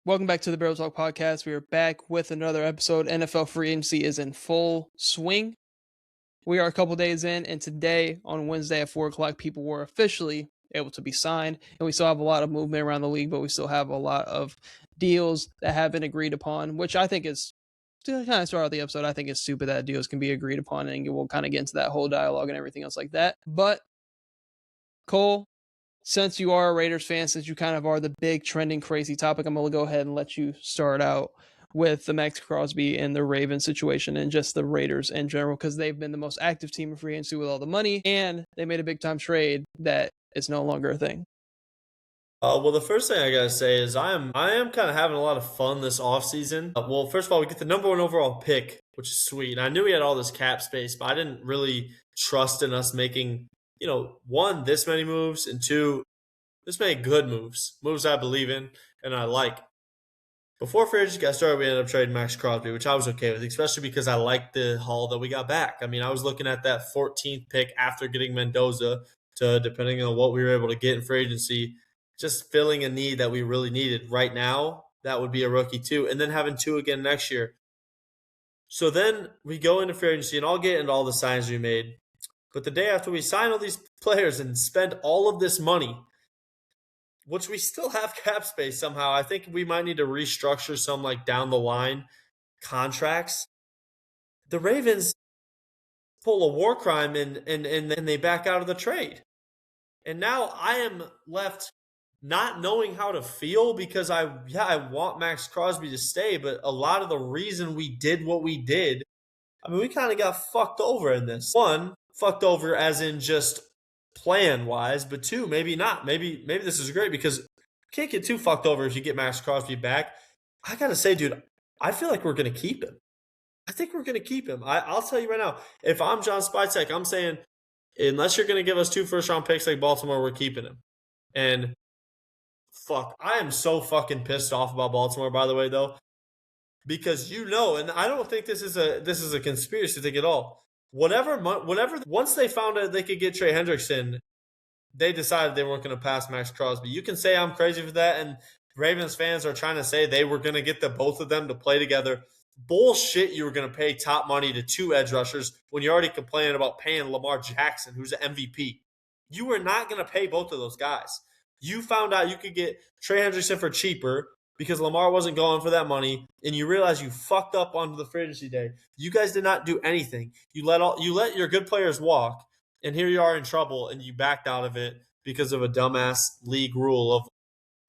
Welcome back to the Barrel Talk Podcast. We are back with another episode. NFL free agency is in full swing. We are a couple days in, and today, on Wednesday at 4 o'clock, people were officially able to be signed. And we still have a lot of movement around the league, but we still have a lot of deals that have been agreed upon, which I think is, to kind of start out the episode, I think it's stupid that deals can be agreed upon, and we'll kind of get into that whole dialogue and everything else like that. But, Cole, since you are a Raiders fan, since you kind of are the big trending crazy topic, I'm going to go ahead and let you start out with the Max Crosby and the Ravens situation and just the Raiders in general, because they've been the most active team in free agency with all the money, and they made a big time trade that is no longer a thing. Well, the first thing I gotta say is I am kind of having a lot of fun this offseason. Well, first of all, we get the number one overall pick, which is sweet. And I knew we had all this cap space, but I didn't really trust in us making, one, this many moves, and two, this many good moves I believe in and I like. Before free agency got started, we ended up trading Max Crosby, which I was okay with, especially because I liked the haul that we got back. I mean, I was looking at that 14th pick after getting Mendoza to, depending on what we were able to get in free agency, just filling a need that we really needed right now. That would be a rookie too, and then having two again next year. So then we go into free agency, and I'll get into all the signs we made. But the day after we sign all these players and spend all of this money, which we still have cap space somehow, I think we might need to restructure some like down the line contracts. The Ravens pull a war crime and then they back out of the trade. And now I am left not knowing how to feel because I want Max Crosby to stay, but a lot of the reason we did what we did, I mean, we kind of got fucked over in this. One, fucked over as in just plan wise, but two, maybe not. Maybe this is great because you can't get too fucked over if you get Max Crosby back. I gotta say, dude, I feel like we're gonna keep him. I think we're gonna keep him. I'll tell you right now, if I'm John Spytek, I'm saying unless you're gonna give us 2 first-round picks like Baltimore, we're keeping him. And fuck, I am so fucking pissed off about Baltimore, by the way, though, because and I don't think this is a conspiracy thing at all. Whatever, once they found out they could get Trey Hendrickson, they decided they weren't going to pass Max Crosby. You can say I'm crazy for that, and Ravens fans are trying to say they were going to get the both of them to play together. Bullshit, you were going to pay top money to 2 edge rushers when you're already complaining about paying Lamar Jackson, who's an MVP. You were not going to pay both of those guys. You found out you could get Trey Hendrickson for cheaper because Lamar wasn't going for that money, and you realize you fucked up onto the free agency day. You guys did not do anything. You let your good players walk, and here you are in trouble, and you backed out of it because of a dumbass league rule of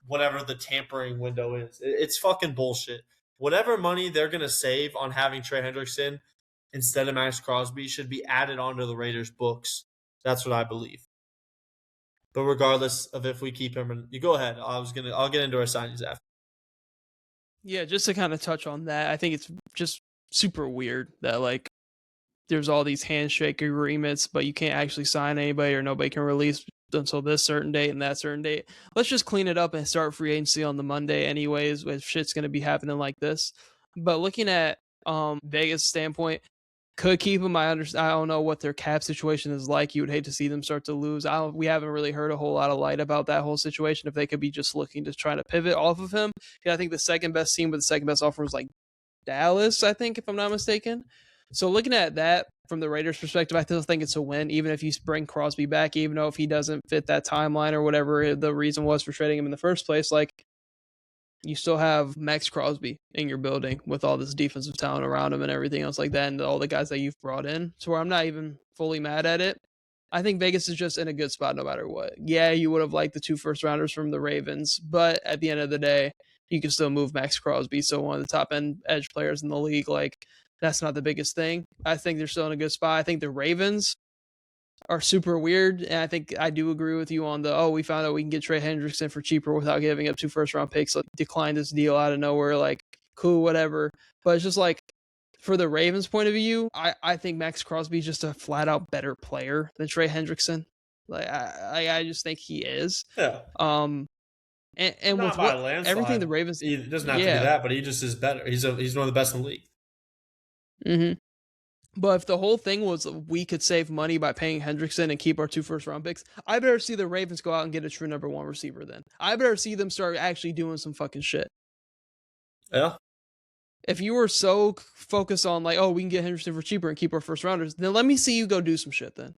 whatever the tampering window is. It's fucking bullshit. Whatever money they're going to save on having Trey Hendrickson instead of Max Crosby should be added onto the Raiders' books. That's what I believe. But regardless of if we keep him, you go ahead. I'll get into our signings after. Yeah, just to kind of touch on that, I think it's just super weird that like there's all these handshake agreements, but you can't actually sign anybody or nobody can release until this certain date and that certain date. Let's just clean it up and start free agency on the Monday anyways, if shit's going to be happening like this. But looking at Vegas standpoint, could keep them. I don't know what their cap situation is like. You would hate to see them start to lose. We haven't really heard a whole lot of light about that whole situation. If they could be just looking to try to pivot off of him, I think the second best team with the second best offer was like Dallas, I think, if I'm not mistaken. So looking at that from the Raiders' perspective, I still think it's a win, even if you bring Crosby back, even though if he doesn't fit that timeline or whatever the reason was for trading him in the first place, like you still have Max Crosby in your building with all this defensive talent around him and everything else like that, and all the guys that you've brought in. So where I'm not even fully mad at it. I think Vegas is just in a good spot no matter what. Yeah, you would have liked the 2 first rounders from the Ravens, but at the end of the day, you can still move Max Crosby. So one of the top end edge players in the league, like that's not the biggest thing. I think they're still in a good spot. I think the Ravens are super weird, and I think I do agree with you on we found out we can get Trey Hendrickson for cheaper without giving up 2 first round picks. Like, decline this deal out of nowhere, like cool, whatever. But it's just like for the Ravens' point of view, I think Max Crosby is just a flat out better player than Trey Hendrickson. Like I just think he is. Yeah. And with everything the Ravens, he doesn't have to be that, but he just is better. He's one of the best in the league. Mm-hmm. But if the whole thing was we could save money by paying Hendrickson and keep our 2 first round picks, I better see the Ravens go out and get a true number 1 receiver then. I better see them start actually doing some fucking shit. Yeah. If you were so focused on like, oh, we can get Henderson for cheaper and keep our first rounders, then let me see you go do some shit then.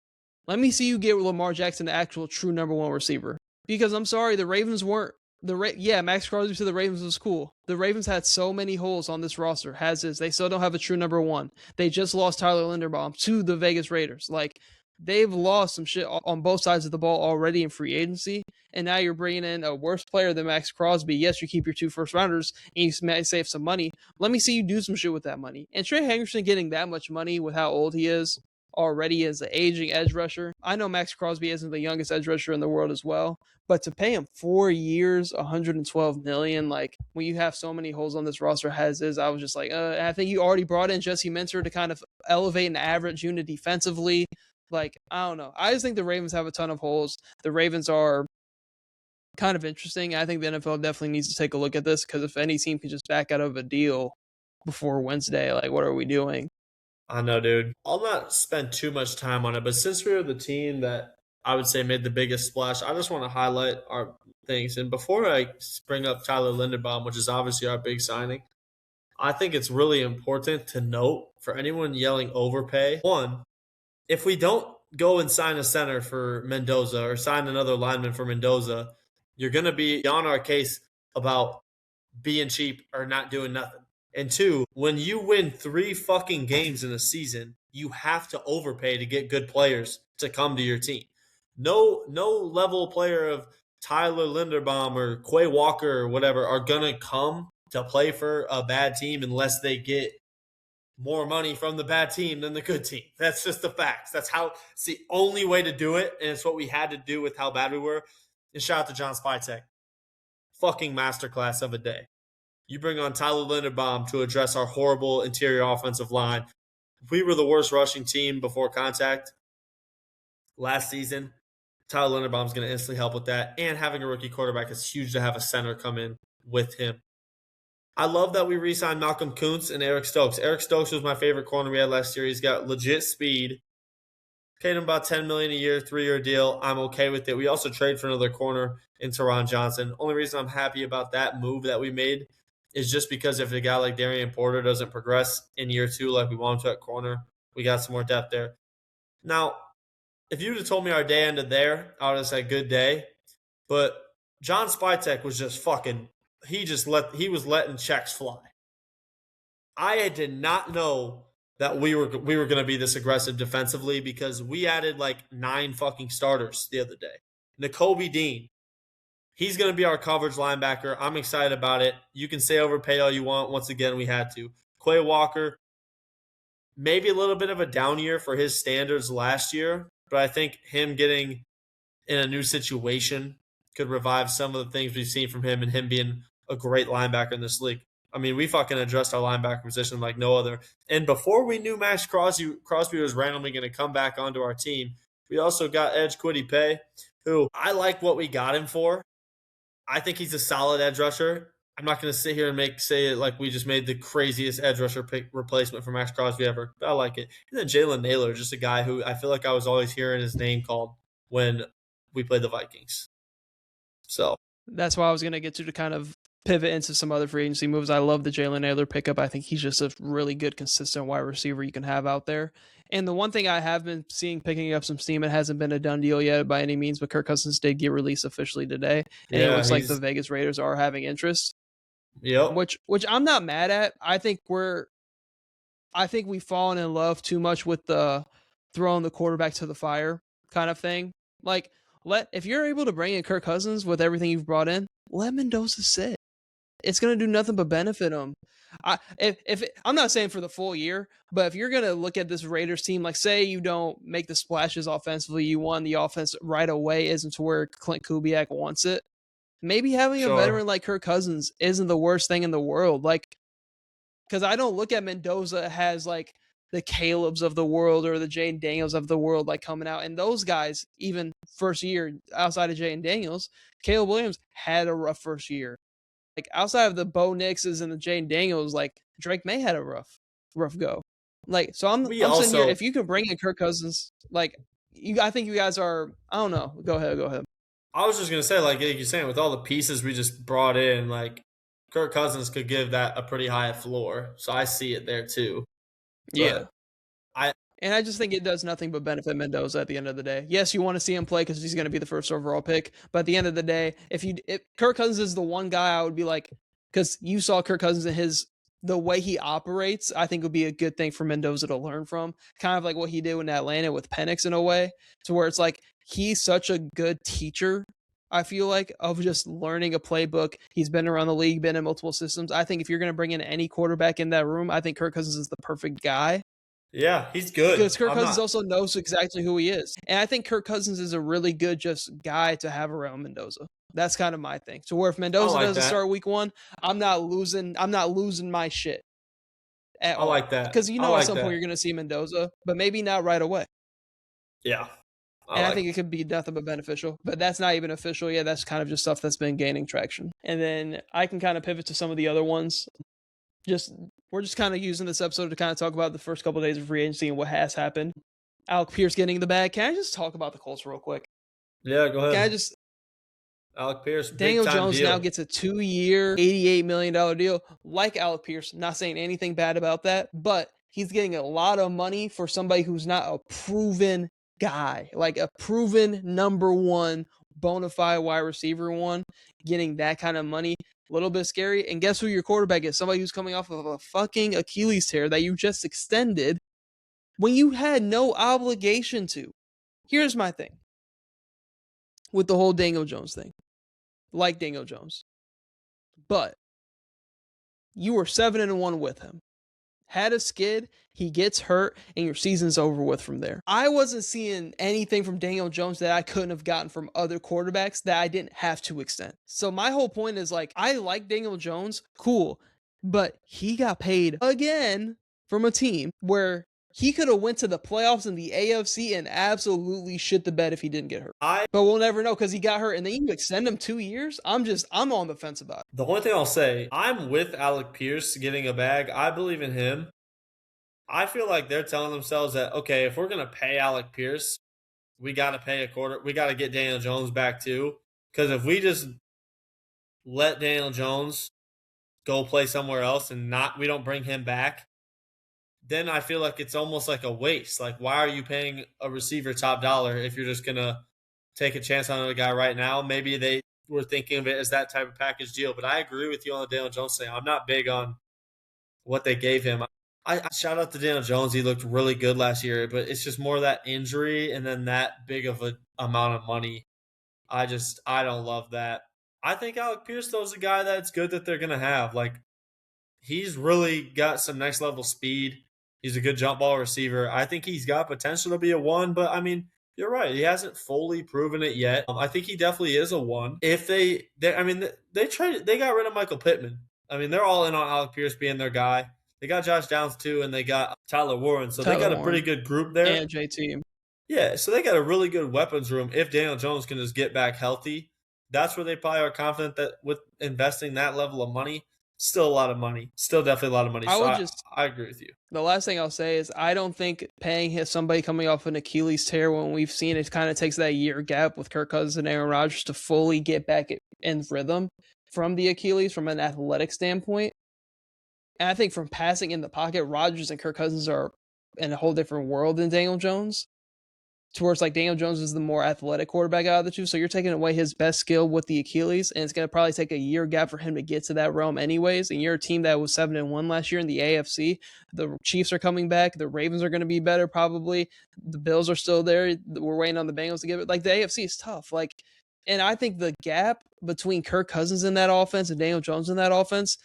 Let me see you get Lamar Jackson the actual true number one receiver. Because I'm sorry, the Ravens weren't yeah, Max Crosby to the Ravens was cool. The Ravens had so many holes on this roster, has is. They still don't have a true number one. They just lost Tyler Linderbaum to the Vegas Raiders. Like, they've lost some shit on both sides of the ball already in free agency. And now you're bringing in a worse player than Max Crosby. Yes, you keep your 2 first rounders and you may save some money. Let me see you do some shit with that money. And Trey Hendrickson getting that much money with how old he is already as an aging edge rusher. I know Max Crosby isn't the youngest edge rusher in the world as well, but to pay him 4 years, $112 million, like when you have so many holes on this roster as is, I was just like, I think you already brought in Jesse Minter to kind of elevate an average unit defensively. Like, I don't know. I just think the Ravens have a ton of holes. The Ravens are kind of interesting. I think the NFL definitely needs to take a look at this because if any team can just back out of a deal before Wednesday, like, what are we doing? I know, dude. I'll not spend too much time on it, but since we were the team that I would say made the biggest splash, I just want to highlight our things. And before I bring up Tyler Linderbaum, which is obviously our big signing, I think it's really important to note for anyone yelling overpay. One, if we don't go and sign a center for Mendoza or sign another lineman for Mendoza, you're going to be on our case about being cheap or not doing nothing. And two, when you win 3 fucking games in a season, you have to overpay to get good players to come to your team. No level player of Tyler Linderbaum or Quay Walker or whatever are gonna come to play for a bad team unless they get more money from the bad team than the good team. That's just the facts. That's how it's the only way to do it, and it's what we had to do with how bad we were. And shout out to John Spytek. Fucking masterclass of a day. You bring on Tyler Linderbaum to address our horrible interior offensive line. If we were the worst rushing team before contact last season, Tyler Linderbaum's going to instantly help with that. And having a rookie quarterback is huge to have a center come in with him. I love that we re-signed Malcolm Kuntz and Eric Stokes. Eric Stokes was my favorite corner we had last year. He's got legit speed. Paid him about $10 million a year, 3-year deal. I'm okay with it. We also trade for another corner in Teron Johnson. Only reason I'm happy about that move that we made is just because if a guy like Darian Porter doesn't progress in year 2 like we want him to at corner, we got some more depth there. Now, if you would have told me our day ended there, I would have said good day. But John Spytek was just fucking – he was letting checks fly. I did not know that we were going to be this aggressive defensively because we added like 9 fucking starters the other day. Nakobe Dean, he's going to be our coverage linebacker. I'm excited about it. You can say overpay all you want. Once again, we had to. Quay Walker, maybe a little bit of a down year for his standards last year, but I think him getting in a new situation could revive some of the things we've seen from him and him being a great linebacker in this league. I mean, we fucking addressed our linebacker position like no other. And before we knew Max Crosby was randomly going to come back onto our team, we also got Edge Kwity Paye, who I like what we got him for. I think he's a solid edge rusher. I'm not going to sit here and say it like we just made the craziest edge rusher replacement for Max Crosby ever. But I like it. And then Jalen Naylor, just a guy who I feel like I was always hearing his name called when we played the Vikings. So that's why I was going to get to kind of pivot into some other free agency moves. I love the Jalen Naylor pickup. I think he's just a really good, consistent wide receiver you can have out there. And the one thing I have been seeing picking up some steam, it hasn't been a done deal yet by any means, but Kirk Cousins did get released officially today. And it looks like the Vegas Raiders are having interest. Yep. Which I'm not mad at. I think we've fallen in love too much with the throwing the quarterback to the fire kind of thing. Like, if you're able to bring in Kirk Cousins with everything you've brought in, let Mendoza sit. It's going to do nothing but benefit him. I'm not saying for the full year, but if you're going to look at this Raiders team, like say you don't make the splashes offensively, you won the offense right away isn't to where Clint Kubiak wants it. Maybe having a veteran like Kirk Cousins isn't the worst thing in the world. Like, because I don't look at Mendoza as like the Calebs of the world or the Jayden Daniels of the world, like coming out. And those guys, even first year outside of Jayden Daniels, Caleb Williams had a rough first year. Like outside of the Bo Nixes and the Jayden Daniels, like Drake May had a rough go. Like, so I'm sitting here, if you can bring in Kirk Cousins, like I think you guys are, I don't know. Go ahead. I was just going to say, like you're saying, with all the pieces we just brought in, like Kirk Cousins could give that a pretty high floor. So I see it there too. Yeah. But I And I just think it does nothing but benefit Mendoza at the end of the day. Yes, you want to see him play because he's going to be the first overall pick. But at the end of the day, if Kirk Cousins is the one guy, I would be like, because you saw Kirk Cousins and the way he operates, I think would be a good thing for Mendoza to learn from. Kind of like what he did in Atlanta with Penix in a way, to where it's like he's such a good teacher. I feel like of just learning a playbook. He's been around the league, been in multiple systems. I think if you're going to bring in any quarterback in that room, I think Kirk Cousins is the perfect guy. Yeah, he's good. Because Kirk Cousins also knows exactly who he is. And I think Kirk Cousins is a really good just guy to have around Mendoza. That's kind of my thing. So where if Mendoza doesn't start week 1, I'm not losing my shit. At all. Like that. Because at some point you're gonna see Mendoza, but maybe not right away. Yeah. I think it could be nothing but beneficial. But that's not even official yet. That's kind of just stuff that's been gaining traction. And then I can kind of pivot to some of the other ones. We're just kind of using this episode to kind of talk about the first couple of days of free agency and what has happened. Alec Pierce getting the bag. Can I just talk about the Colts real quick? Yeah, go ahead. Can I just Alec Pierce, Daniel Jones deal. now gets a 2-year, $88 million deal. Like Alec Pierce, not saying anything bad about that, but he's getting a lot of money for somebody who's not a proven guy, like a proven number one bona fide wide receiver one, getting that kind of money. A little bit scary. And guess who your quarterback is? Somebody who's coming off of a fucking Achilles tear that you just extended when you had no obligation to. Here's my thing with the whole Daniel Jones thing. Like Daniel Jones. But you were 7-1 with him. Had a skid, he gets hurt, and your season's over with from there. I wasn't seeing anything from Daniel Jones that I couldn't have gotten from other quarterbacks that I didn't have to extend. So my whole point is like, I like Daniel Jones, cool, but he got paid again from a team where he could have went to the playoffs in the AFC and absolutely shit the bed if he didn't get hurt. But we'll never know because he got hurt. And then you extend him 2 years? I'm on the fence about it. The only thing I'll say, I'm with Alec Pierce getting a bag. I believe in him. I feel like they're telling themselves that, okay, if we're going to pay Alec Pierce, we got to pay a quarter. We got to get Daniel Jones back too. Because if we just let Daniel Jones go play somewhere else and we don't bring him back, then I feel like it's almost like a waste. Like, why are you paying a receiver top dollar if you're just going to take a chance on a guy right now? Maybe they were thinking of it as that type of package deal. But I agree with you on the Daniel Jones thing. I'm not big on what they gave him. I shout out to Daniel Jones. He looked really good last year, but it's just more that injury and then that big of an amount of money. I don't love that. I think Alec Pierce, though, is a guy that's good that they're going to have. Like, he's really got some next level speed. He's a good jump ball receiver. I think he's got potential to be a 1, but I mean, you're right. He hasn't fully proven it yet. I think he definitely is a 1. If they got rid of Michael Pittman. I mean, they're all in on Alec Pierce being their guy. They got Josh Downs too, and they got Tyler Warren. So they got a pretty good group there. And JT. Yeah, so they got a really good weapons room if Daniel Jones can just get back healthy. That's where they probably are confident that with investing that level of money, still a lot of money. Still definitely a lot of money. I agree with you. The last thing I'll say is I don't think paying somebody coming off an Achilles tear when we've seen it kind of takes that year gap with Kirk Cousins and Aaron Rodgers to fully get back in rhythm from the Achilles from an athletic standpoint. And I think from passing in the pocket, Rodgers and Kirk Cousins are in a whole different world than Daniel Jones. Towards like Daniel Jones is the more athletic quarterback out of the two. So you're taking away his best skill with the Achilles, and it's going to probably take a year gap for him to get to that realm anyways. And you're a team that was 7-1 last year in the AFC. The Chiefs are coming back. The Ravens are going to be better probably. The Bills are still there. We're waiting on the Bengals to give it. Like the AFC is tough. Like, and I think the gap between Kirk Cousins in that offense and Daniel Jones in that offense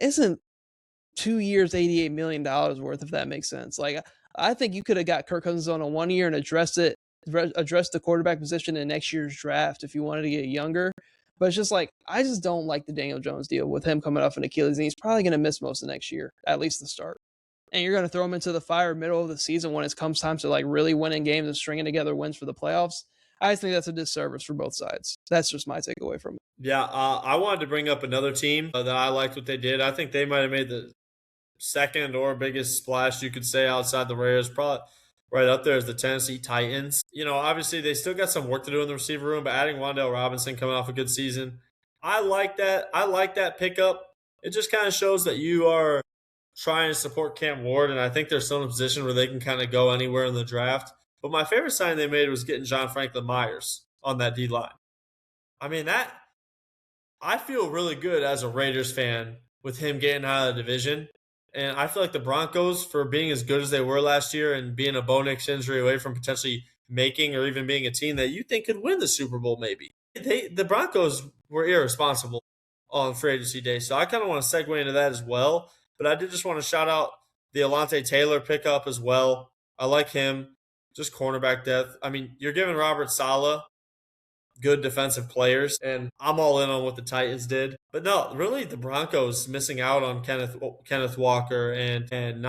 isn't 2 years, $88 million worth, if that makes sense. Like, I think you could have got Kirk Cousins on a 1 year and addressed the quarterback position in next year's draft if you wanted to get younger. But it's just like, I just don't like the Daniel Jones deal with him coming off an Achilles, and he's probably going to miss most of next year, at least the start. And you're going to throw him into the fire middle of the season when it comes time to like really winning games and stringing together wins for the playoffs. I just think that's a disservice for both sides. That's just my takeaway from it. Yeah, I wanted to bring up another team that I liked what they did. I think they might have made the second or biggest splash you could say outside the Raiders. Probably right up there is the Tennessee Titans. You know, obviously they still got some work to do in the receiver room, but adding Wan'Dale Robinson coming off a good season, I like that. I like that pickup. it just kind of shows that you are trying to support Cam Ward, and I think they're still in a position where they can kind of go anywhere in the draft. But my favorite sign they made was getting John Franklin Myers on that D line. I mean, that I feel really good as a Raiders fan with him getting out of the division. And I feel like the Broncos, for being as good as they were last year and being a Bo Nix injury away from potentially making or even being a team that you think could win the Super Bowl, maybe. The Broncos were irresponsible on free agency day. So I kind of want to segue into that as well. But I did just want to shout out the Alontae Taylor pickup as well. I like him. Just cornerback depth. I mean, you're giving Robert Saleh good defensive players, and I'm all in on what the Titans did. But no, really, the Broncos missing out on Kenneth Walker and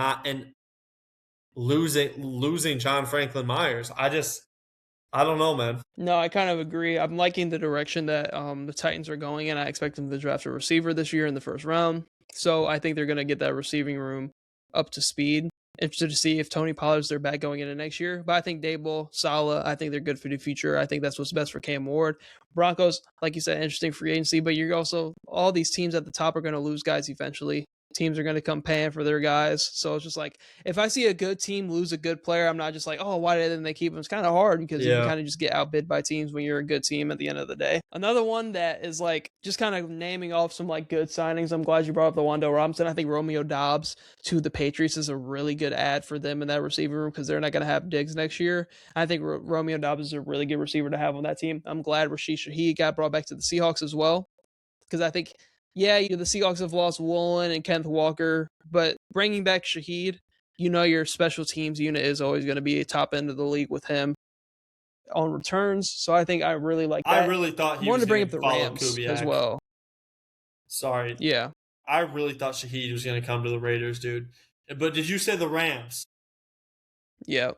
losing John Franklin Myers. I don't know, man. No, I kind of agree. I'm liking the direction that the Titans are going in. I expect them to draft a receiver this year in the first round. So I think they're going to get that receiving room up to speed. Interested to see if Tony Pollard's their back going into next year. But I think Dable, Saleh, I think they're good for the future. I think that's what's best for Cam Ward. Broncos, like you said, interesting free agency, but you're also, all these teams at the top are going to lose guys eventually. Teams are going to come paying for their guys. So it's just like, if I see a good team lose a good player, I'm not just like, oh, why didn't they keep him? It's kind of hard because you can kind of just get outbid by teams when you're a good team at the end of the day. Another one that is like just kind of naming off some like good signings. I'm glad you brought up the Wando Robinson. I think Romeo Doubs to the Patriots is a really good ad for them in that receiver room because they're not going to have Diggs next year. I think Romeo Doubs is a really good receiver to have on that team. I'm glad Rashid Shaheed got brought back to the Seahawks as well because I think, yeah, the Seahawks have lost Woolen and Kenneth Walker, but bringing back Shaheed, your special teams unit is always going to be a top end of the league with him on returns. So I think I really like that. I really thought he wanted was to bring up gonna the follow Rams Kubiak. as well. Sorry. Yeah. I really thought Shaheed was going to come to the Raiders, dude. But did you say the Rams? Yeah.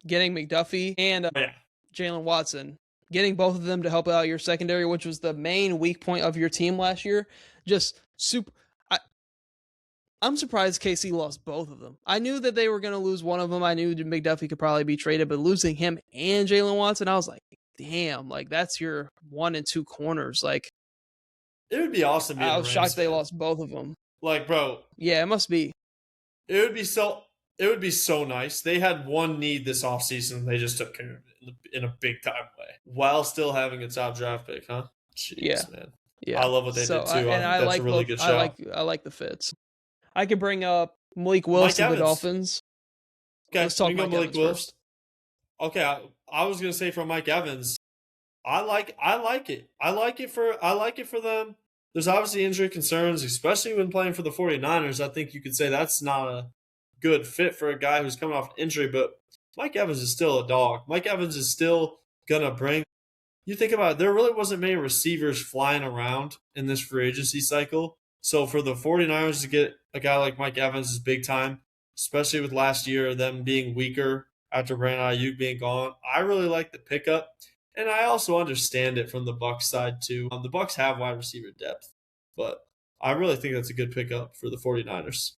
Getting McDuffie and Jalen Watson. Getting both of them to help out your secondary, which was the main weak point of your team last year. Just super. I'm surprised KC lost both of them. I knew that they were going to lose one of them. I knew McDuffie could probably be traded, but losing him and Jalen Watson, I was like, damn, like that's your 1 and 2 corners. Like, it would be awesome. I was shocked they lost both of them. Like, bro. Yeah, it must be. It would be so nice. They had one need this offseason. They just took care of it in a big time way while still having a top draft pick, huh? Jeez, man. Yeah. I love what they did too. I think that's a really good shot. I like the fits. I could bring up Malik Willis to the Dolphins. Okay, let's talk Mike Evans first. Okay, I was gonna say from Mike Evans, I like it. I like it for them. There's obviously injury concerns, especially when playing for the 49ers. I think you could say that's not a good fit for a guy who's coming off an injury, but Mike Evans is still a dog. Mike Evans is still gonna bring. You think about it, there really wasn't many receivers flying around in this free agency cycle. So for the 49ers to get a guy like Mike Evans is big time, especially with last year, them being weaker after Brandon Ayuk being gone. I really like the pickup, and I also understand it from the Bucs side too. The Bucs have wide receiver depth, but I really think that's a good pickup for the 49ers.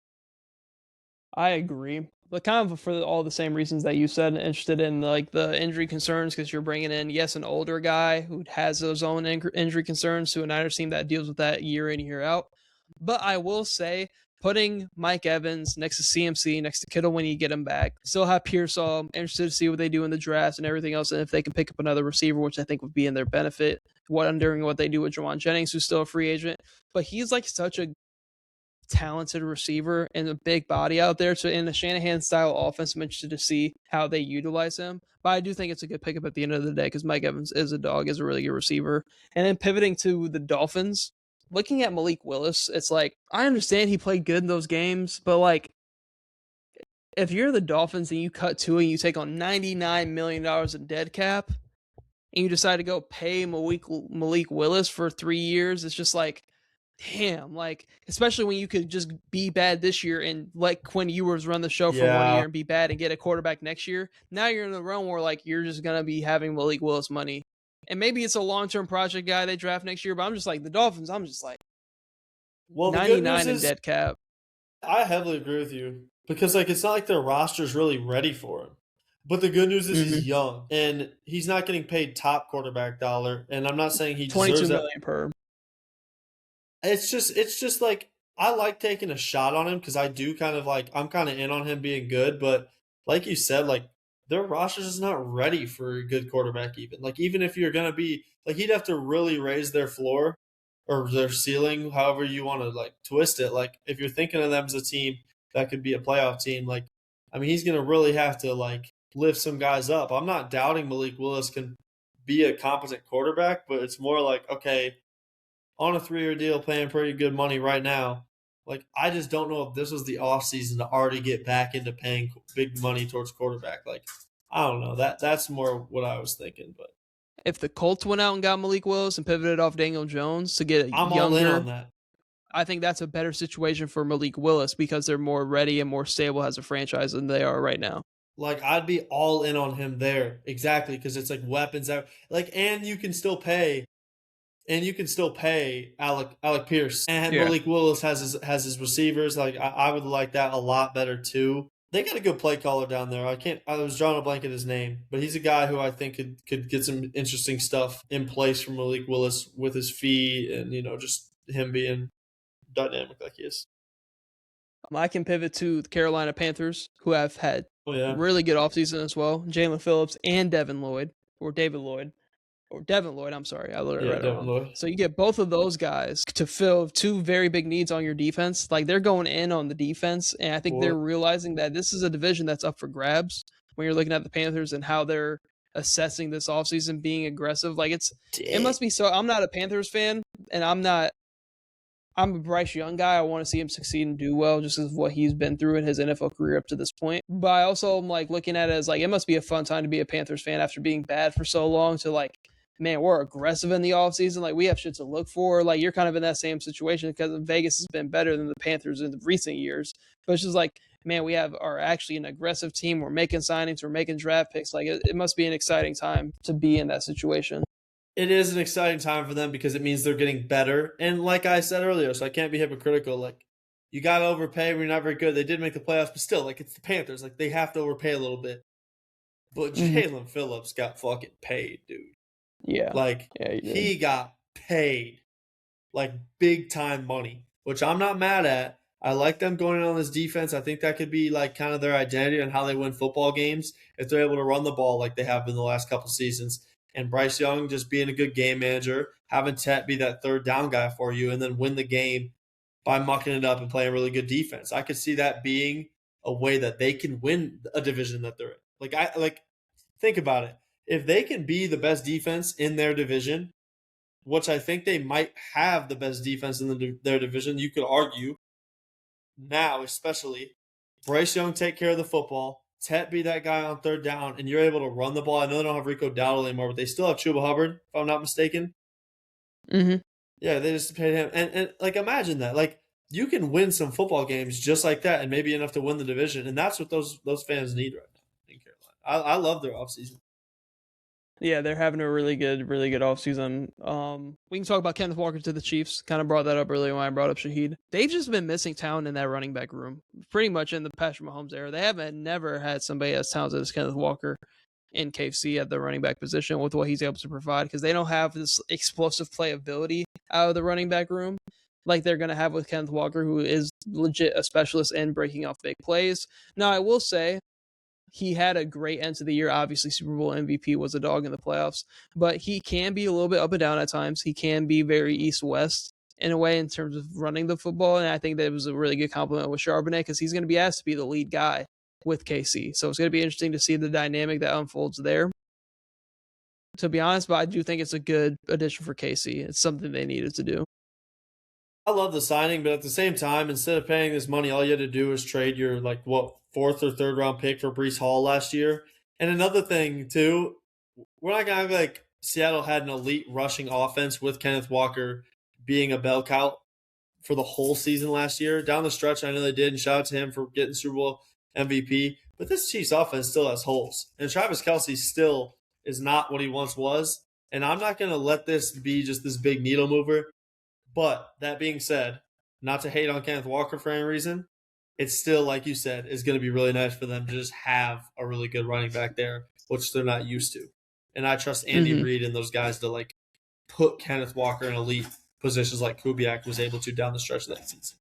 I agree. But kind of for all the same reasons that you said, interested in like the injury concerns because you're bringing in, yes, an older guy who has those own injury concerns to a Niners team that deals with that year in, year out. But I will say, putting Mike Evans next to CMC, next to Kittle when you get him back, still have Pearsall, interested to see what they do in the draft and everything else, and if they can pick up another receiver, which I think would be in their benefit, wondering what they do with Jawan Jennings, who's still a free agent. But he's like such a talented receiver and a big body out there. So in the Shanahan style offense, I'm interested to see how they utilize him. But I do think it's a good pickup at the end of the day because Mike Evans is a dog, is a really good receiver. And then pivoting to the Dolphins, looking at Malik Willis, it's like, I understand he played good in those games, but like, if you're the Dolphins and you cut to and you take on $99 million in dead cap and you decide to go pay Malik Willis for 3 years, it's just like, damn, like, especially when you could just be bad this year and let Quinn Ewers run the show for 1 year and be bad and get a quarterback next year. Now you're in the realm where like you're just gonna be having Malik Willis money. And maybe it's a long-term project guy they draft next year, but I'm just like the Dolphins, I'm just like, well, 99 in dead cap. I heavily agree with you because like it's not like their roster's really ready for him. But the good news is he's young and he's not getting paid top quarterback dollar. And I'm not saying he deserves $22 million per. It's just like I like taking a shot on him because I do kind of like I'm kind of in on him being good, but like you said, like their roster is not ready for a good quarterback. Even like even if you're gonna be like he'd have to really raise their floor or their ceiling, however you want to like twist it. Like if you're thinking of them as a team that could be a playoff team, like I mean he's gonna really have to like lift some guys up. I'm not doubting Malik Willis can be a competent quarterback, but it's more like okay on a 3-year deal paying pretty good money right now. Like, I just don't know if this was the offseason to already get back into paying big money towards quarterback. Like, I don't know. That's more what I was thinking, but If the Colts went out and got Malik Willis and pivoted off Daniel Jones to get a I'm all in on younger, that. I think that's a better situation for Malik Willis because they're more ready and more stable as a franchise than they are right now. Like, I'd be all in on him there. Exactly, because it's like weapons out. Like, and you can still pay Alec Pierce. And Yeah. Malik Willis has his receivers. Like I would like that a lot better too. They got a good play caller down there. I was drawing a blank at his name, but he's a guy who I think could get some interesting stuff in place from Malik Willis with his feet and just him being dynamic like he is. I can pivot to the Carolina Panthers, who have had Oh yeah. really good offseason as well. Jalen Phillips and Devin Lloyd, or David Lloyd, or Devin Lloyd. I'm sorry, I literally read it Devin wrong. Lloyd. So you get both of those guys to fill two very big needs on your defense. Like they're going in on the defense, and I think they're realizing that this is a division that's up for grabs. When you're looking at the Panthers and how they're assessing this offseason, being aggressive, like it must be so. I'm not a Panthers fan, and I'm a Bryce Young guy. I want to see him succeed and do well just because of what he's been through in his NFL career up to this point. But I also am like looking at it as like it must be a fun time to be a Panthers fan after being bad for so long to like, man, we're aggressive in the offseason. Like we have shit to look for. Like you're kind of in that same situation because Vegas has been better than the Panthers in the recent years. But it's just like, man, we are actually an aggressive team. We're making signings. We're making draft picks. Like it must be an exciting time to be in that situation. It is an exciting time for them because it means they're getting better. And like I said earlier, so I can't be hypocritical. Like, you got to overpay. We're not very good. They did make the playoffs, but still, like, it's the Panthers. Like, they have to overpay a little bit. But Jalen Phillips got fucking paid, dude. Yeah. Like, he got paid. Like, big time money, which I'm not mad at. I like them going on this defense. I think that could be, like, kind of their identity and how they win football games if they're able to run the ball like they have in the last couple seasons. And Bryce Young just being a good game manager, having Tet be that third down guy for you, and then win the game by mucking it up and playing really good defense. I could see that being a way that they can win a division that they're in. Like think about it. If they can be the best defense in their division, which I think they might have the best defense in their division, you could argue now, especially Bryce Young take care of the football. Tet be that guy on third down, and you're able to run the ball. I know they don't have Rico Dowdle anymore, but they still have Chuba Hubbard, if I'm not mistaken. Mm-hmm. Yeah, they just paid him. And like, imagine that. Like, you can win some football games just like that and maybe enough to win the division. And that's what those fans need right now in Carolina. I love their offseason. Yeah, they're having a really good offseason. We can talk about Kenneth Walker to the Chiefs. Kind of brought that up earlier when I brought up Shaheed. They've just been missing talent in that running back room, pretty much in the Patrick Mahomes era. They never had somebody as talented as Kenneth Walker in KC at the running back position with what he's able to provide because they don't have this explosive playability out of the running back room like they're going to have with Kenneth Walker, who is legit a specialist in breaking off big plays. Now, I will say, he had a great end to the year. Obviously, Super Bowl MVP was a dog in the playoffs, but he can be a little bit up and down at times. He can be very east-west in a way in terms of running the football, and I think that it was a really good compliment with Charbonnet because he's going to be asked to be the lead guy with KC. So it's going to be interesting to see the dynamic that unfolds there. To be honest, but I do think it's a good addition for KC. It's something they needed to do. I love the signing, but at the same time, instead of paying this money, all you had to do was trade your fourth or third round pick for Breece Hall last year. And another thing too, we're not gonna have like Seattle had an elite rushing offense with Kenneth Walker being a bell cow for the whole season last year. Down the stretch, I know they did, and shout out to him for getting Super Bowl MVP. But this Chiefs offense still has holes, and Travis Kelce still is not what he once was. And I'm not gonna let this be just this big needle mover. But that being said, not to hate on Kenneth Walker for any reason, it's still, like you said, is going to be really nice for them to just have a really good running back there, which they're not used to. And I trust Andy Reid and those guys to put Kenneth Walker in elite positions like Kubiak was able to down the stretch of that season.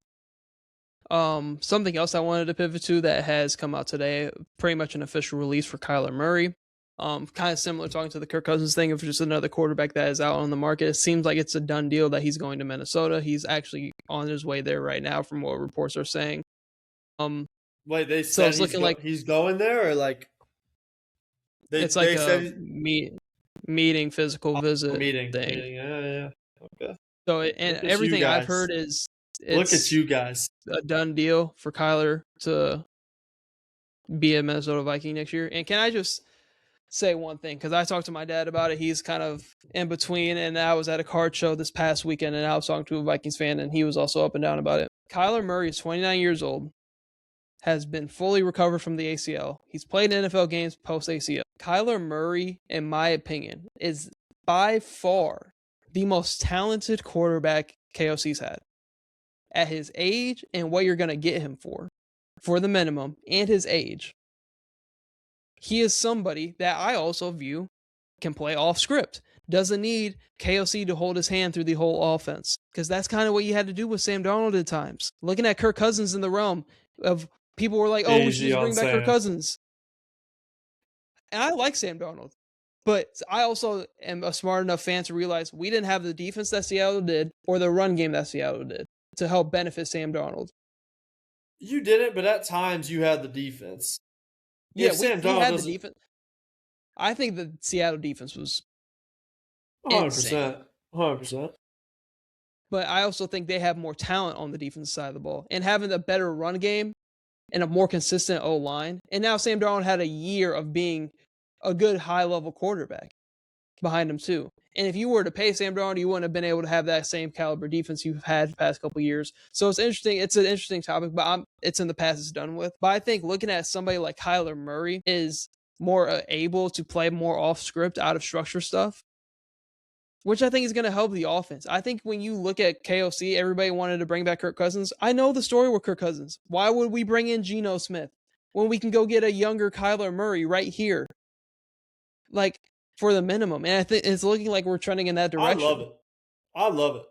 Something else I wanted to pivot to that has come out today, pretty much an official release for Kyler Murray. Kind of similar talking to the Kirk Cousins thing of just another quarterback that is out on the market. It seems like it's a done deal that he's going to Minnesota. He's actually on his way there right now, from what reports are saying. Wait, they said it's looking like he's going there, or like it's like a meeting, physical visit meeting thing. Yeah. Okay. So everything I've heard is look at you guys, a done deal for Kyler to be a Minnesota Viking next year. And can I just say one thing? Because I talked to my dad about it. He's kind of in between, and I was at a card show this past weekend, and I was talking to a Vikings fan, and he was also up and down about it. Kyler Murray is 29 years old, has been fully recovered from the ACL. He's played NFL games post-ACL. Kyler Murray, in my opinion, is by far the most talented quarterback KOC's had. At his age and what you're going to get him for the minimum, and his age, he is somebody that I also view can play off script. Doesn't need KOC to hold his hand through the whole offense, because that's kind of what you had to do with Sam Darnold at times. Looking at Kirk Cousins in the realm of people were like, oh, we should just bring back Kirk Cousins. And I like Sam Darnold, but I also am a smart enough fan to realize we didn't have the defense that Seattle did or the run game that Seattle did to help benefit Sam Darnold. You didn't, but at times you had the defense. Yeah, we had the defense. I think the Seattle defense was 100%. 100%. But I also think they have more talent on the defensive side of the ball. And having a better run game and a more consistent O-line. And now Sam Darnold had a year of being a good high-level quarterback behind him too. And if you were to pay Sam Darnold, you wouldn't have been able to have that same caliber defense you've had the past couple of years. So it's interesting. It's an interesting topic, but it's in the past. It's done with. But I think looking at somebody like Kyler Murray is more able to play more off script, out of structure stuff, which I think is going to help the offense. I think when you look at KOC, everybody wanted to bring back Kirk Cousins. I know the story with Kirk Cousins. Why would we bring in Geno Smith when we can go get a younger Kyler Murray right here? Like, for the minimum. And I think it's looking like we're trending in that direction. I love it.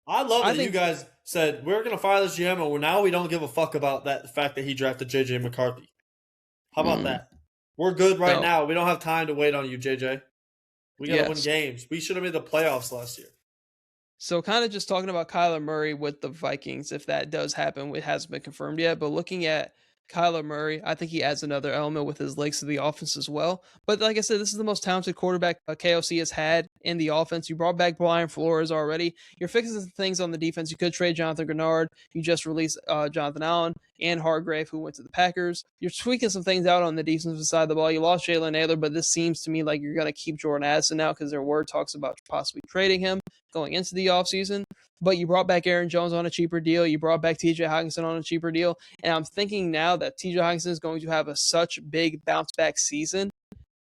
that you guys said, we're going to fire this GM, and now we don't give a fuck about the fact that he drafted J.J. McCarthy. How about that? We're good now. We don't have time to wait on you, JJ. We got to win games. We should have made the playoffs last year. So kind of just talking about Kyler Murray with the Vikings, if that does happen, it hasn't been confirmed yet, but looking at Kyler Murray, I think he adds another element with his legs to the offense as well. But like I said, this is the most talented quarterback KOC has had in the offense. You brought back Brian Flores already. You're fixing some things on the defense. You could trade Jonathan Grenard. You just released Jonathan Allen and Hargrave, who went to the Packers. You're tweaking some things out on the defensive side of the ball. You lost Jalen Naylor, but this seems to me like you're going to keep Jordan Addison now because their word talks about possibly trading him going into the offseason. But you brought back Aaron Jones on a cheaper deal. You brought back TJ Hockenson on a cheaper deal. And I'm thinking now that TJ Hockenson is going to have such big bounce back season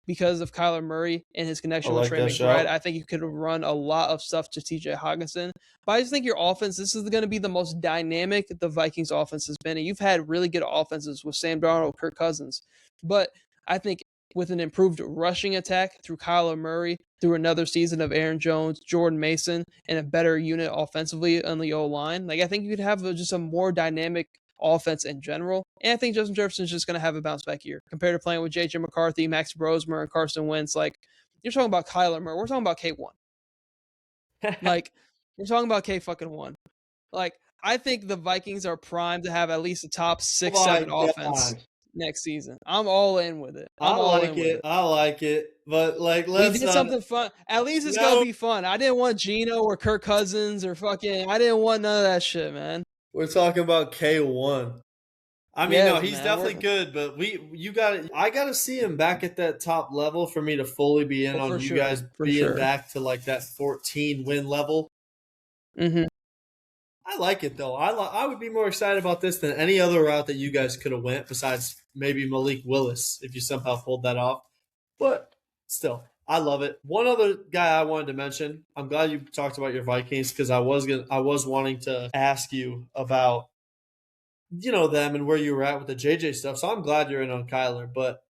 because of Kyler Murray and his connection with Trey McBride. I think you could run a lot of stuff to TJ Hockenson. But I just think your offense, this is going to be the most dynamic the Vikings offense has been. And you've had really good offenses with Sam Darnold, Kirk Cousins. But I think with an improved rushing attack through Kyler Murray, through another season of Aaron Jones, Jordan Mason, and a better unit offensively on the O-line, I think you could have just a more dynamic offense in general. And I think Justin Jefferson's just going to have a bounce back year compared to playing with J.J. McCarthy, Max Brosmer, and Carson Wentz. You're talking about Kyler Murray. We're talking about K1. We're talking about K-1. I think the Vikings are primed to have at least a top 6-7 offense next season. I'm all in with it. I like it. But let's we did something fun. At least it's gonna be fun. I didn't want Geno or Kirk Cousins or I didn't want none of that shit, man. We're talking about K1. I mean, he's definitely good, but I gotta see him back at that top level for me to fully be in on you guys being back to that 14-win level. Mm-hmm. I like it though. I would be more excited about this than any other route that you guys could have went besides maybe Malik Willis if you somehow pulled that off. But still, I love it. One other guy I wanted to mention. I'm glad you talked about your Vikings because I was wanting to ask you about them and where you were at with the JJ stuff. So I'm glad you're in on Kyler. But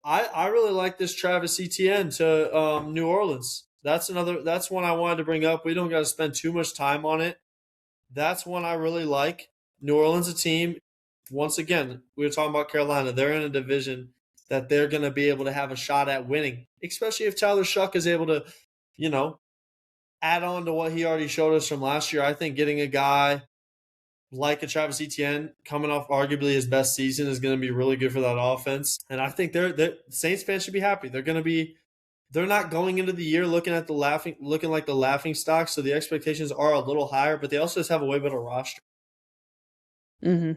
I really like this Travis Etienne to New Orleans. That's one I wanted to bring up. We don't got to spend too much time on it. That's one I really like. New Orleans, a team, once again, we were talking about Carolina. They're in a division that they're going to be able to have a shot at winning, especially if Tyler Shuck is able to, add on to what he already showed us from last year. I think getting a guy like a Travis Etienne coming off arguably his best season is going to be really good for that offense. And I think they're Saints fans should be happy. They're not going into the year looking like the laughing stock, so the expectations are a little higher, but they also just have a way better roster. Mm-hmm.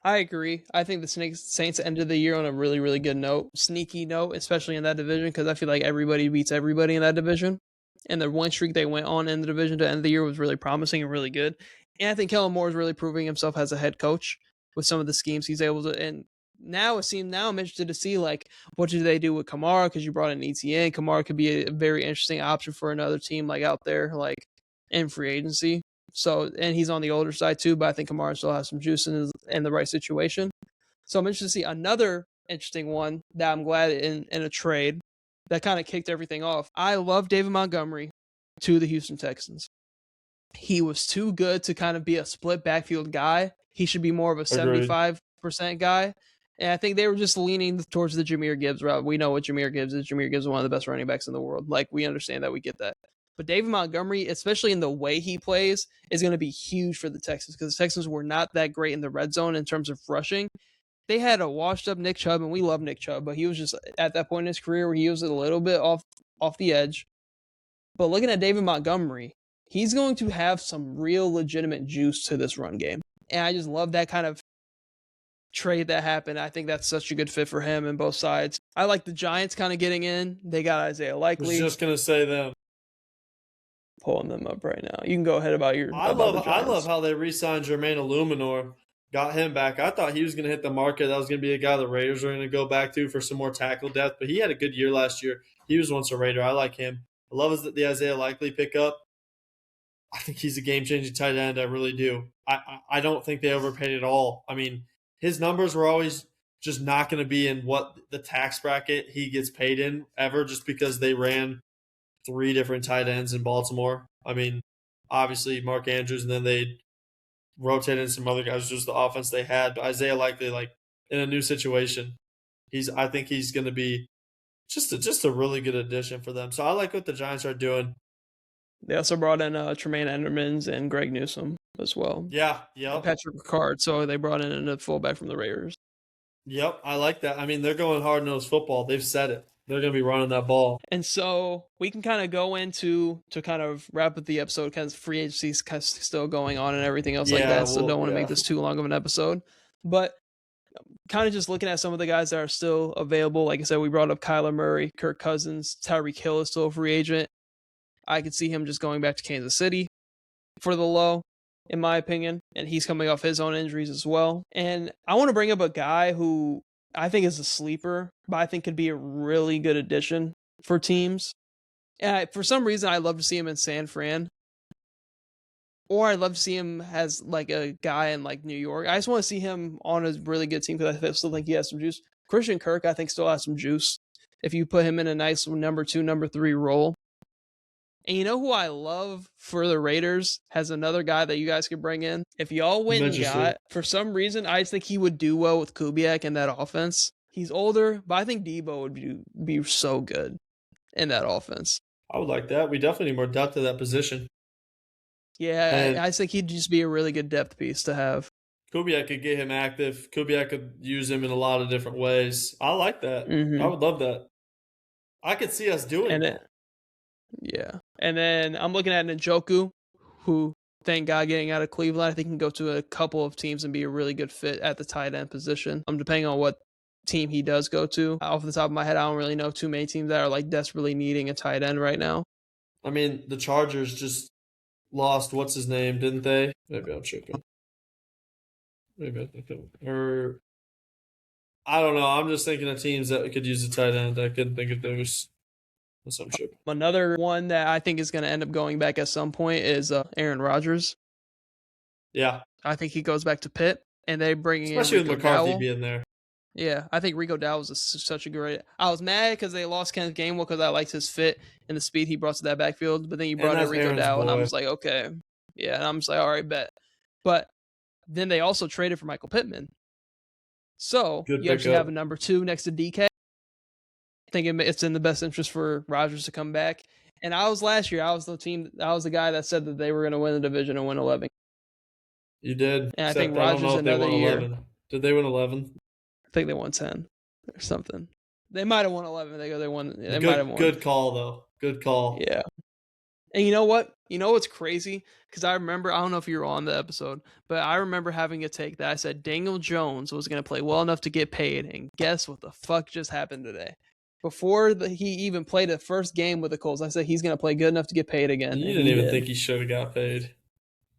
I agree. I think the Saints ended the year on a really, really good note, sneaky note, especially in that division, because I feel like everybody beats everybody in that division. And the one streak they went on in the division to end the year was really promising and really good. And I think Kellen Moore is really proving himself as a head coach with some of the schemes he's able to. And now I'm interested to see, like, what do they do with Kamara, because you brought in ETN. Kamara could be a very interesting option for another team, like, out there, like, in free agency. So, and he's on the older side too, but I think Kamara still has some juice in the right situation. So I'm interested to see another interesting one that I'm glad in a trade that kind of kicked everything off. I love David Montgomery to the Houston Texans. He was too good to kind of be a split backfield guy. He should be more of a 75% guy. And I think they were just leaning towards the Jahmyr Gibbs route. We know what Jahmyr Gibbs is. Jahmyr Gibbs is one of the best running backs in the world. Like, we understand that. We get that. But David Montgomery, especially in the way he plays, is going to be huge for the Texans, because the Texans were not that great in the red zone in terms of rushing. They had a washed-up Nick Chubb, and we love Nick Chubb, but he was just at that point in his career where he was a little bit off the edge. But looking at David Montgomery, he's going to have some real legitimate juice to this run game. And I just love that kind of trade that happened. I think that's such a good fit for him and both sides. I like the Giants kind of getting in. They got Isaiah Likely. I was just going to say them. Pulling them up right now. You can go ahead about your. I love how they re-signed Jermaine Illuminor, got him back. I thought he was going to hit the market. That was going to be a guy the Raiders were going to go back to for some more tackle depth. But he had a good year last year. He was once a Raider. I like him. I love the Isaiah Likely pickup. I think he's a game-changing tight end. I really do. I don't think they overpaid at all. I mean, his numbers were always just not going to be in what the tax bracket he gets paid in ever, just because they ran 3 different tight ends in Baltimore. I mean, obviously Mark Andrews, and then they rotated in some other guys, just the offense they had. But Isaiah Likely, like, in a new situation, I think he's going to be just a really good addition for them. So I like what the Giants are doing. They also brought in Tremaine Endermans and Greg Newsome as well. Yeah. Patrick Ricard. So they brought in a fullback from the Raiders. Yep, I like that. I mean, they're going hard-nosed football. They've said it. They're going to be running that ball. And so we can kind of go into to kind of wrap up the episode, because free agency is kind of still going on and everything else like that. So don't want to make this too long of an episode. But kind of just looking at some of the guys that are still available. Like I said, we brought up Kyler Murray, Kirk Cousins, Tyreek Hill is still a free agent. I could see him just going back to Kansas City for the low, in my opinion. And he's coming off his own injuries as well. And I want to bring up a guy who I think is a sleeper, but I think could be a really good addition for teams. And for some reason, I love to see him in San Fran. Or I'd love to see him as like a guy in like New York. I just want to see him on a really good team, because I still think he has some juice. Christian Kirk, I think, still has some juice if you put him in a nice number 2, number 3 role. And you know who I love for the Raiders has another guy that you guys could bring in? If y'all went and got, for some reason, I just think he would do well with Kubiak in that offense. He's older, but I think Debo would be so good in that offense. I would like that. We definitely need more depth at that position. Yeah, I think he'd just be a really good depth piece to have. Kubiak could get him active. Kubiak could use him in a lot of different ways. I like that. Mm-hmm. I would love that. I could see us doing that. Yeah. And then I'm looking at Njoku, who, thank God, getting out of Cleveland, I think can go to a couple of teams and be a really good fit at the tight end position. Depending on what team he does go to. Off the top of my head, I don't really know too many teams that are like desperately needing a tight end right now. I mean, the Chargers just lost what's his name, didn't they? Maybe I'm tripping. Maybe I think or I don't know. I'm just thinking of teams that could use a tight end. I couldn't think of those. I'm tripping. Another one that I think is going to end up going back at some point is Aaron Rodgers. Yeah, I think he goes back to Pitt, and they bring especially with McCarthy being there. Yeah, I think Rico Dowdle was such a great. I was mad because they lost Kenneth Gainwell because I liked his fit and the speed he brought to that backfield. But then you And brought in that's Rico Aaron's Dowdle, and I'm boy. just like, okay, yeah. And I'm just like, all right, bet. But then they also traded for Michael Pittman, so Good you actually pickup. have a number 2 next to DK. I think it's in the best interest for Rodgers to come back. And I was last year. I was the guy that said that they were going to win the division and win 11. You did. And I Except think I don't Rodgers know if they another won year. 11. Did they win 11? I think they won 10 or something. They might have won 11. They won. They might have won. Good call though. Good call. Yeah. And you know what? You know what's crazy? Because I remember, I don't know if you were on the episode, but I remember having a take that I said Daniel Jones was going to play well enough to get paid. And guess what the fuck just happened today? Before he even played the first game with the Colts, I said he's going to play good enough to get paid again. You didn't even think he should have got paid.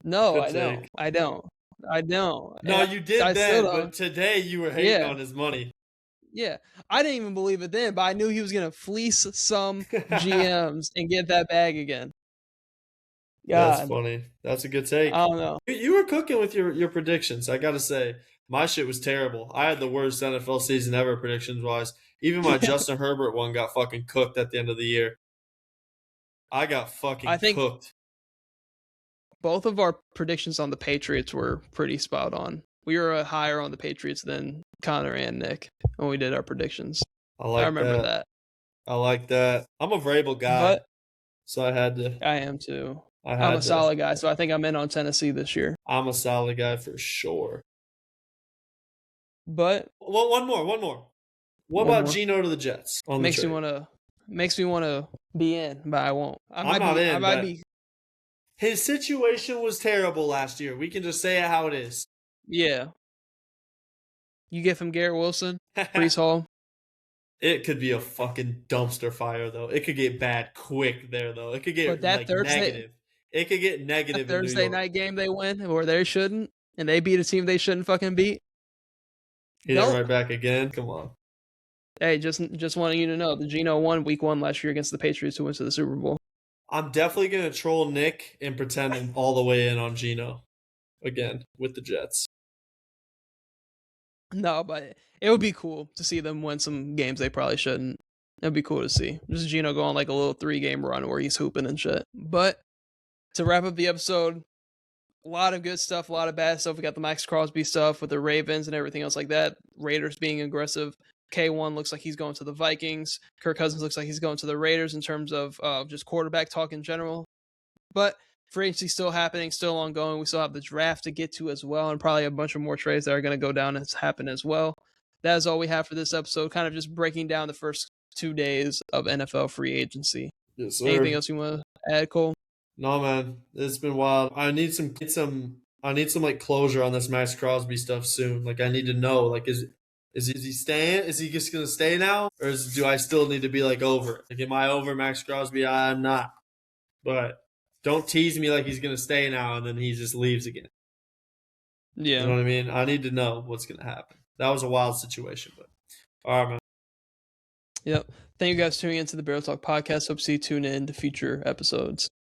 No, Good I don't. take. I don't. I don't. No, And you did I then, still but don't. today you were hating Yeah. on his money. Yeah, I didn't even believe it then, but I knew he was going to fleece some GMs and get that bag again. God, That's funny. That's a good take. I don't know. You were cooking with your predictions. I gotta say, my shit was terrible. I had the worst NFL season ever predictions wise. Even my Justin Herbert one got fucking cooked at the end of the year. I got fucking I think cooked. both of our predictions on the Patriots were pretty spot on. We were higher on the Patriots than Connor and Nick when we did our predictions. I remember that. I like that. I'm a Vrabel guy, But so I had to. I am too. I I'm had a to. solid guy, so I think I'm in on Tennessee this year. I'm a solid guy for sure. But Well, one more. What One about more. Geno to the Jets? On makes the me trade? makes me want to be in, but I won't. I I'm not in, I might but- be. His situation was terrible last year. We can just say it how it is. Yeah. You give him Garrett Wilson, Brees Hall. It could be a fucking dumpster fire, though. It could get bad quick there, though. It could get But that Thursday- negative. It could get negative. That in New Thursday York. night game they win, or they shouldn't, and they beat a team they shouldn't fucking beat. Hit it Nope. right back again. Come on. Hey, just wanting you to know, the Geno won Week 1 last year against the Patriots, who went to the Super Bowl. I'm definitely gonna troll Nick and pretend I'm all the way in on Geno again with the Jets. No, but it would be cool to see them win some games they probably shouldn't. It'd be cool to see. Just Geno go on like a little 3-game run where he's hooping and shit. But to wrap up the episode, a lot of good stuff, a lot of bad stuff. We got the Max Crosby stuff with the Ravens and everything else like that. Raiders being aggressive. K1 looks like he's going to the Vikings. Kirk Cousins looks like he's going to the Raiders in terms of just quarterback talk in general. But free agency still happening, still ongoing. We still have the draft to get to as well, and probably a bunch of more trades that are going to go down and happen as well. That is all we have for this episode, kind of just breaking down the first 2 days of NFL free agency. Yes, sir. Anything else you want to add, Cole? No, man. It's been wild. I need some like closure on this Max Crosby stuff soon. Like I need to know. Like is he staying? Is he just gonna stay now, or do I still need to be like over? Like am I over Max Crosby? I'm not. But don't tease me like he's gonna stay now and then he just leaves again. Yeah. You know what I mean? I need to know what's gonna happen. That was a wild situation, but all right, man. Yep. Thank you guys for tuning into the Barrel Talk podcast. Hope to see you tune in to future episodes.